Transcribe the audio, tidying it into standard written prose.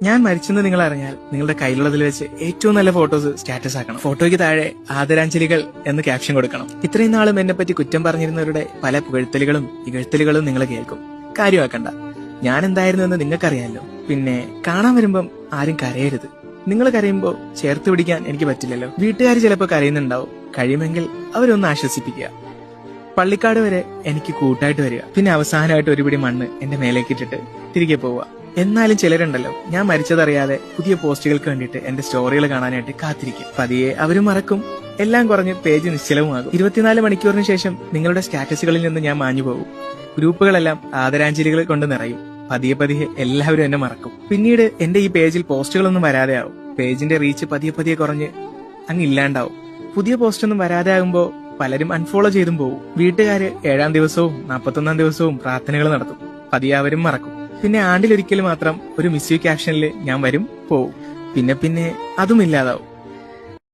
ഞാൻ മരിച്ചെന്ന് നിങ്ങൾ അറിഞ്ഞാൽ നിങ്ങളുടെ കയ്യിലുള്ളതിൽ വെച്ച് ഏറ്റവും നല്ല ഫോട്ടോസ് സ്റ്റാറ്റസ് ആക്കണം. ഫോട്ടോയ്ക്ക് താഴെ ആദരാഞ്ജലികൾ എന്ന് ക്യാപ്ഷൻ കൊടുക്കണം. ഇത്രയും നാളും എന്നെ പറ്റി കുറ്റം പറഞ്ഞിരുന്നവരുടെ പല പുകഴ്ത്തലുകളും ഇകഴ്ത്തലുകളും നിങ്ങൾ കേൾക്കും. കാര്യമാക്കണ്ട, ഞാൻ എന്തായിരുന്നു എന്ന് നിങ്ങൾക്കറിയാമല്ലോ. പിന്നെ കാണാൻ വരുമ്പം ആരും കരയരുത്. നിങ്ങൾ കരയുമ്പോ ചേർത്ത് പിടിക്കാൻ എനിക്ക് പറ്റില്ലല്ലോ. വീട്ടുകാർ ചിലപ്പോൾ കരയുന്നുണ്ടാവും. കഴിയുമെങ്കിൽ അവരൊന്ന് ആശ്വസിപ്പിക്കുക. പള്ളിക്കാട് വരെ എനിക്ക് കൂട്ടായിട്ട് വരിക. പിന്നെ അവസാനമായിട്ട് ഒരു പിടി മണ്ണ് എന്റെ മേലേക്ക് ഇട്ടിട്ട് തിരികെ പോവുക. എന്നാലും ചിലരുണ്ടല്ലോ, ഞാൻ മരിച്ചതറിയാതെ പുതിയ പോസ്റ്റുകൾക്ക് വേണ്ടിയിട്ട് എന്റെ സ്റ്റോറികൾ കാണാനായിട്ട് കാത്തിരിക്കും. പതിയെ അവരും മറക്കും. എല്ലാം കുറഞ്ഞ് പേജ് നിശ്ചലവുമാകും. 24 മണിക്കൂറിന് ശേഷം നിങ്ങളുടെ സ്റ്റാറ്റസുകളിൽ നിന്ന് ഞാൻ മാഞ്ഞു പോകും. ഗ്രൂപ്പുകളെല്ലാം ആദരാഞ്ജലികൾ കൊണ്ട് നിറയും. പതിയെ പതിയെ എല്ലാവരും എന്നെ മറക്കും. പിന്നീട് എന്റെ ഈ പേജിൽ പോസ്റ്റുകളൊന്നും വരാതെ ആവും. പേജിന്റെ റീച്ച് പതിയെ പതിയെ കുറഞ്ഞ് അങ്ങ് ഇല്ലാണ്ടാവും. പുതിയ പോസ്റ്റ് ഒന്നും വരാതെ ആകുമ്പോ പലരും അൺഫോളോ ചെയ്തും പോകും. വീട്ടുകാര് 7-ാം ദിവസവും 41-ാം ദിവസവും പ്രാർത്ഥനകൾ നടത്തും. പതിയെ അവരും മറക്കും. പിന്നെ ആണ്ടിലൊരിക്കൽ മാത്രം ഒരു മിസ് യു ക്യാപ്ഷനിൽ ഞാൻ വരും, പോവും. പിന്നെ അതും ഇല്ലാതാവും.